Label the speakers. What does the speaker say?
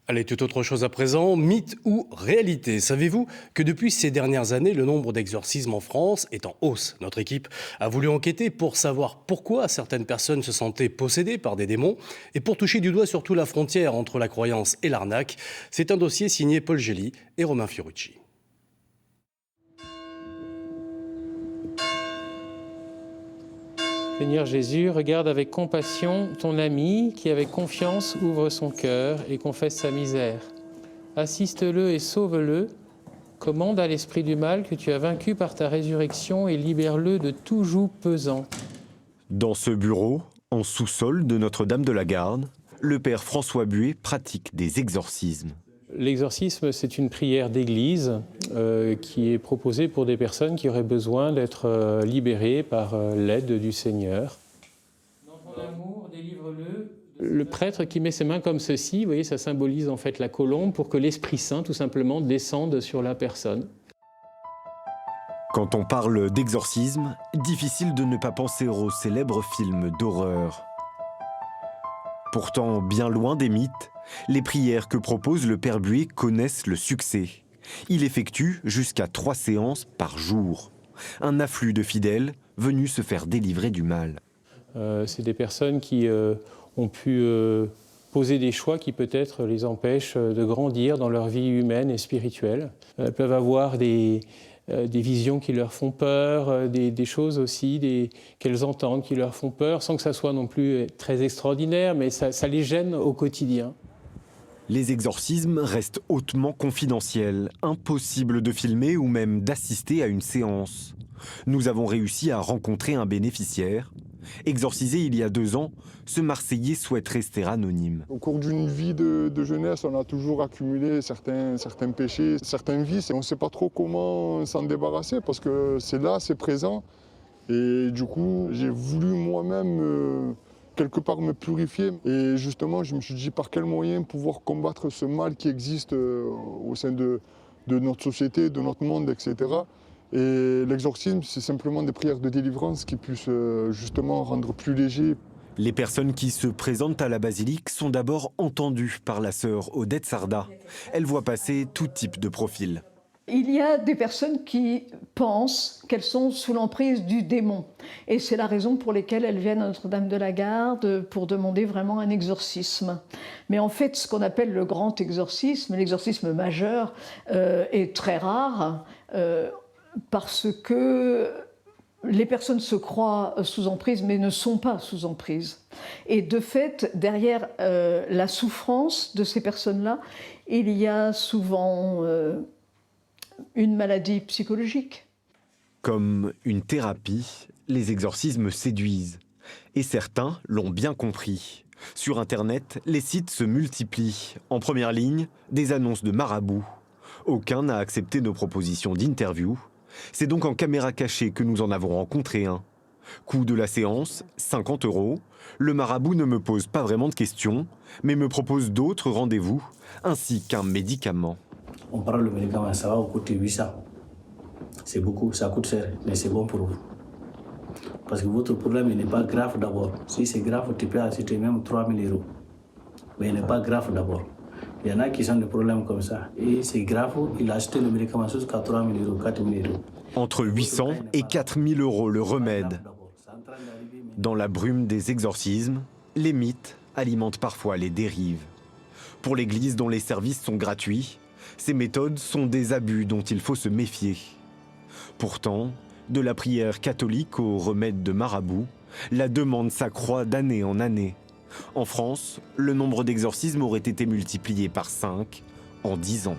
Speaker 1: Allez, tout autre chose à présent, mythe ou réalité. Savez-vous que depuis ces dernières années, le nombre d'exorcismes en France est en hausse? Notre équipe a voulu enquêter pour savoir pourquoi certaines personnes se sentaient possédées par des démons et pour toucher du doigt surtout la frontière entre la croyance et l'arnaque. C'est un dossier signé Paul Gély et Romain Fiorucci.
Speaker 2: Seigneur Jésus, regarde avec compassion ton ami qui, avec confiance, ouvre son cœur et confesse sa misère. Assiste-le et sauve-le. Commande à l'esprit du mal que tu as vaincu par ta résurrection et libère-le de tout joug pesant.
Speaker 3: Dans ce bureau, en sous-sol de Notre-Dame de la Garde, le père François Buet pratique des exorcismes.
Speaker 2: L'exorcisme, c'est une prière d'église qui est proposée pour des personnes qui auraient besoin d'être libérées par l'aide du Seigneur. Dans ton amour, délivre-le. Le prêtre qui met ses mains comme ceci, vous voyez, ça symbolise en fait la colombe pour que l'Esprit Saint, tout simplement, descende sur la personne.
Speaker 3: Quand on parle d'exorcisme, difficile de ne pas penser au célèbre film d'horreur. Pourtant, bien loin des mythes, les prières que propose le père Buet connaissent le succès. Il effectue jusqu'à 3 séances par jour. Un afflux de fidèles venus se faire délivrer du mal.
Speaker 2: C'est des personnes qui ont pu poser des choix qui peut-être les empêchent de grandir dans leur vie humaine et spirituelle. Elles peuvent avoir des visions qui leur font peur, des choses aussi qu'elles entendent qui leur font peur, sans que ça soit non plus très extraordinaire, mais ça les gêne au quotidien.
Speaker 3: Les exorcismes restent hautement confidentiels, impossible de filmer ou même d'assister à une séance. Nous avons réussi à rencontrer un bénéficiaire. Exorcisé il y a 2 ans, ce Marseillais souhaite rester anonyme.
Speaker 4: Au cours d'une vie de jeunesse, on a toujours accumulé certains péchés, certains vices. On ne sait pas trop comment s'en débarrasser parce que c'est là, c'est présent. Et du coup, j'ai voulu moi-même quelque part me purifier. Et justement, je me suis dit par quel moyen pouvoir combattre ce mal qui existe au sein de notre société, de notre monde, etc. Et l'exorcisme, c'est simplement des prières de délivrance qui puissent justement rendre plus léger.
Speaker 3: Les personnes qui se présentent à la basilique sont d'abord entendues par la sœur Odette Sarda. Elle voit passer tout type de profil.
Speaker 5: Il y a des personnes qui pensent qu'elles sont sous l'emprise du démon. Et c'est la raison pour laquelle elles viennent à Notre-Dame de la Garde pour demander vraiment un exorcisme. Mais en fait, ce qu'on appelle le grand exorcisme, l'exorcisme majeur, est très rare parce que les personnes se croient sous emprise mais ne sont pas sous emprise. Et de fait, derrière la souffrance de ces personnes-là, il y a souvent une maladie psychologique.
Speaker 3: Comme une thérapie, les exorcismes séduisent. Et certains l'ont bien compris. Sur Internet, les sites se multiplient. En première ligne, des annonces de marabouts. Aucun n'a accepté nos propositions d'interview. C'est donc en caméra cachée que nous en avons rencontré un. Coût de la séance, 50 €. Le marabout ne me pose pas vraiment de questions, mais me propose d'autres rendez-vous, ainsi qu'un médicament.
Speaker 6: On prend le médicament, ça va vous coûter 800. C'est beaucoup, ça coûte cher, mais c'est bon pour vous. Parce que votre problème n'est pas grave d'abord. Si c'est grave, tu peux acheter même 3 000 €. Mais il n'est pas grave d'abord. Il y en a qui ont des problèmes comme ça. Et c'est grave, il a acheté le médicament jusqu'à 3 000 €, 4 000 €.
Speaker 3: Entre 800 et 4 000 € le remède. Dans la brume des exorcismes, les mythes alimentent parfois les dérives. Pour l'Église dont les services sont gratuits, ces méthodes sont des abus dont il faut se méfier. Pourtant, de la prière catholique au remède de marabout, la demande s'accroît d'année en année. En France, le nombre d'exorcismes aurait été multiplié par 5 en 10 ans.